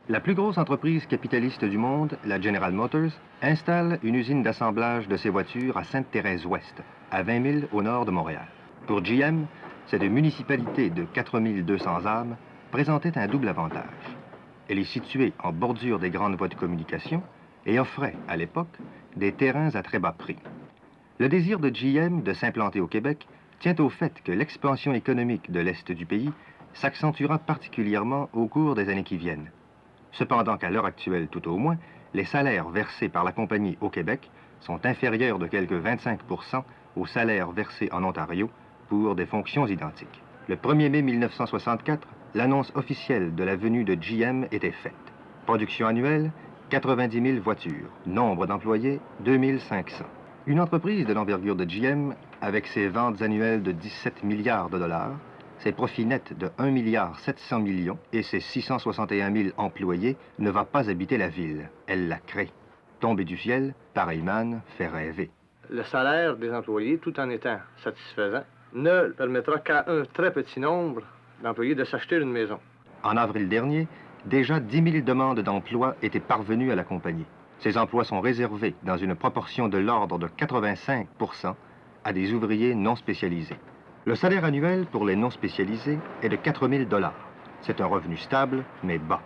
La plus grosse entreprise capitaliste du monde, la General Motors, installe une usine d'assemblage de ses voitures à Sainte-Thérèse-Ouest, à 20 000 au nord de Montréal. Pour GM, cette municipalité de 4 200 âmes présentait un double avantage. Elle est située en bordure des grandes voies de communication et offrait, à l'époque, des terrains à très bas prix. Le désir de GM de s'implanter au Québec tient au fait que l'expansion économique de l'Est du pays s'accentuera particulièrement au cours des années qui viennent. Cependant qu'à l'heure actuelle tout au moins, les salaires versés par la compagnie au Québec sont inférieurs de quelque 25 aux salaires versés en Ontario pour des fonctions identiques. Le 1er mai 1964, l'annonce officielle de la venue de GM était faite. Production annuelle, 90 000 voitures. Nombre d'employés, 2 500. Une entreprise de l'envergure de GM, avec ses ventes annuelles de 17 milliards de dollars, ses profits nets de 1 milliard 700 millions et ses 661 000 employés, ne va pas habiter la ville. Elle la crée. Tomber du ciel, pareil manne, fait rêver. Le salaire des employés, tout en étant satisfaisant, ne permettra qu'à un très petit nombre d'employés de s'acheter une maison. En avril dernier, déjà 10 000 demandes d'emploi étaient parvenues à la compagnie. Ces emplois sont réservés dans une proportion de l'ordre de 85 à des ouvriers non spécialisés. Le salaire annuel pour les non spécialisés est de 4 000 $. C'est un revenu stable, mais bas.